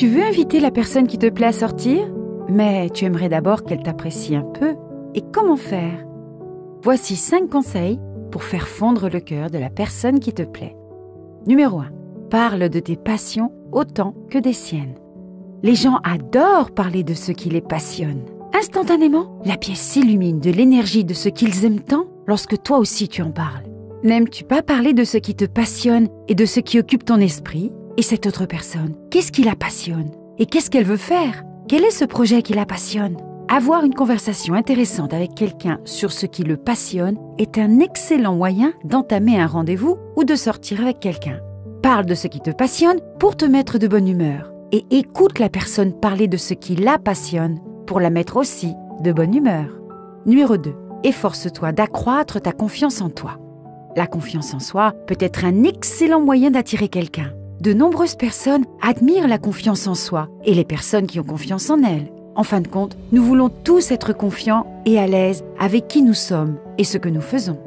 Tu veux inviter la personne qui te plaît à sortir, mais tu aimerais d'abord qu'elle t'apprécie un peu. Et comment faire? Voici 5 conseils pour faire fondre le cœur de la personne qui te plaît. Numéro 1. Parle de tes passions autant que des siennes. Les gens adorent parler de ce qui les passionne. Instantanément, la pièce s'illumine de l'énergie de ce qu'ils aiment tant lorsque toi aussi tu en parles. N'aimes-tu pas parler de ce qui te passionne et de ce qui occupe ton esprit? Et cette autre personne, qu'est-ce qui la passionne? Et qu'est-ce qu'elle veut faire? Quel est ce projet qui la passionne? Avoir une conversation intéressante avec quelqu'un sur ce qui le passionne est un excellent moyen d'entamer un rendez-vous ou de sortir avec quelqu'un. Parle de ce qui te passionne pour te mettre de bonne humeur et écoute la personne parler de ce qui la passionne pour la mettre aussi de bonne humeur. Numéro 2. Efforce-toi d'accroître ta confiance en toi. La confiance en soi peut être un excellent moyen d'attirer quelqu'un. De nombreuses personnes admirent la confiance en soi et les personnes qui ont confiance en elles. En fin de compte, nous voulons tous être confiants et à l'aise avec qui nous sommes et ce que nous faisons.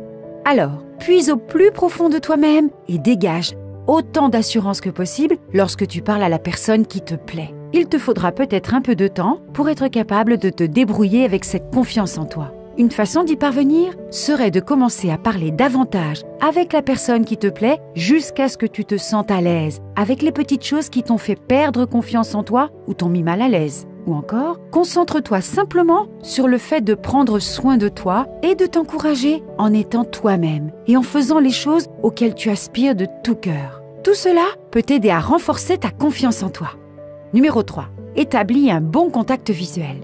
Alors, puise au plus profond de toi-même et dégage autant d'assurance que possible lorsque tu parles à la personne qui te plaît. Il te faudra peut-être un peu de temps pour être capable de te débrouiller avec cette confiance en toi. Une façon d'y parvenir serait de commencer à parler davantage avec la personne qui te plaît jusqu'à ce que tu te sentes à l'aise avec les petites choses qui t'ont fait perdre confiance en toi ou t'ont mis mal à l'aise. Ou encore, concentre-toi simplement sur le fait de prendre soin de toi et de t'encourager en étant toi-même et en faisant les choses auxquelles tu aspires de tout cœur. Tout cela peut t'aider à renforcer ta confiance en toi. Numéro 3. Établis un bon contact visuel.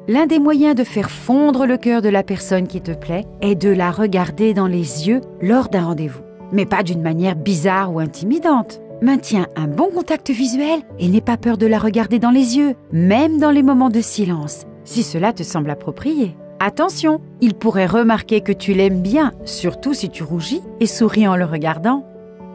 L'un des moyens de faire fondre le cœur de la personne qui te plaît est de la regarder dans les yeux lors d'un rendez-vous. Mais pas d'une manière bizarre ou intimidante. Maintiens un bon contact visuel et n'aie pas peur de la regarder dans les yeux, même dans les moments de silence, si cela te semble approprié. Attention, il pourrait remarquer que tu l'aimes bien, surtout si tu rougis et souris en le regardant.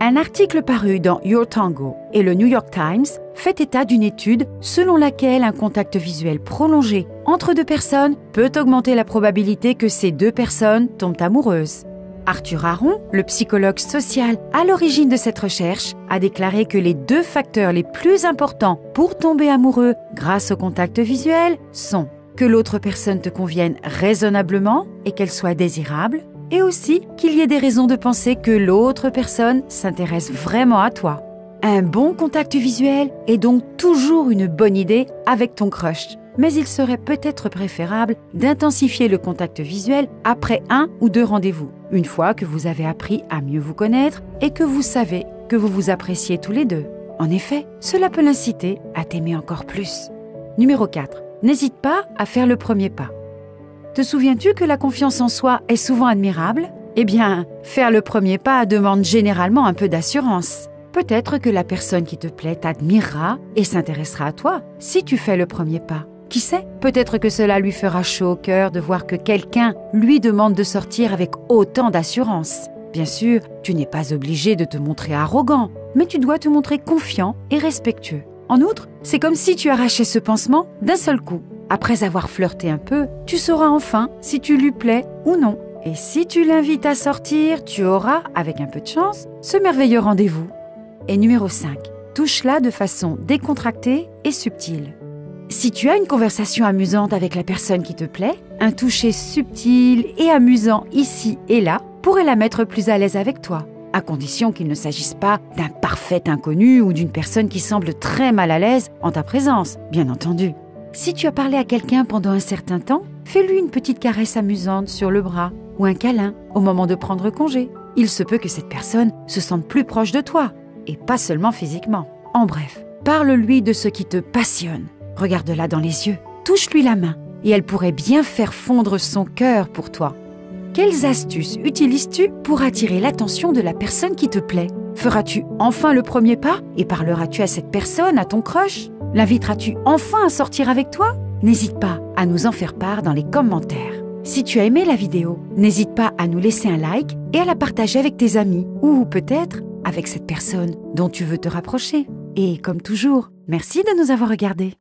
Un article paru dans Your Tango et le New York Times fait état d'une étude selon laquelle un contact visuel prolongé entre deux personnes peut augmenter la probabilité que ces deux personnes tombent amoureuses. Arthur Aron, le psychologue social à l'origine de cette recherche, a déclaré que les 2 facteurs les plus importants pour tomber amoureux grâce au contact visuel sont que l'autre personne te convienne raisonnablement et qu'elle soit désirable, et aussi qu'il y ait des raisons de penser que l'autre personne s'intéresse vraiment à toi. Un bon contact visuel est donc toujours une bonne idée avec ton crush, mais il serait peut-être préférable d'intensifier le contact visuel après 1 ou 2 rendez-vous, une fois que vous avez appris à mieux vous connaître et que vous savez que vous vous appréciez tous les deux. En effet, cela peut l'inciter à t'aimer encore plus. Numéro 4. N'hésite pas à faire le premier pas. Te souviens-tu que la confiance en soi est souvent admirable? Eh bien, faire le premier pas demande généralement un peu d'assurance. Peut-être que la personne qui te plaît t'admirera et s'intéressera à toi si tu fais le premier pas. Qui sait, peut-être que cela lui fera chaud au cœur de voir que quelqu'un lui demande de sortir avec autant d'assurance. Bien sûr, tu n'es pas obligé de te montrer arrogant, mais tu dois te montrer confiant et respectueux. En outre, c'est comme si tu arrachais ce pansement d'un seul coup. Après avoir flirté un peu, tu sauras enfin si tu lui plais ou non. Et si tu l'invites à sortir, tu auras, avec un peu de chance, ce merveilleux rendez-vous. Et numéro 5, touche-la de façon décontractée et subtile. Si tu as une conversation amusante avec la personne qui te plaît, un toucher subtil et amusant ici et là pourrait la mettre plus à l'aise avec toi, à condition qu'il ne s'agisse pas d'un parfait inconnu ou d'une personne qui semble très mal à l'aise en ta présence, bien entendu. Si tu as parlé à quelqu'un pendant un certain temps, fais-lui une petite caresse amusante sur le bras ou un câlin au moment de prendre congé. Il se peut que cette personne se sente plus proche de toi, et pas seulement physiquement. En bref, parle-lui de ce qui te passionne. Regarde-la dans les yeux, touche-lui la main, et elle pourrait bien faire fondre son cœur pour toi. Quelles astuces utilises-tu pour attirer l'attention de la personne qui te plaît? Feras-tu enfin le premier pas et parleras-tu à cette personne, à ton crush? L'inviteras-tu enfin à sortir avec toi? N'hésite pas à nous en faire part dans les commentaires. Si tu as aimé la vidéo, n'hésite pas à nous laisser un like et à la partager avec tes amis ou peut-être avec cette personne dont tu veux te rapprocher. Et comme toujours, merci de nous avoir regardés.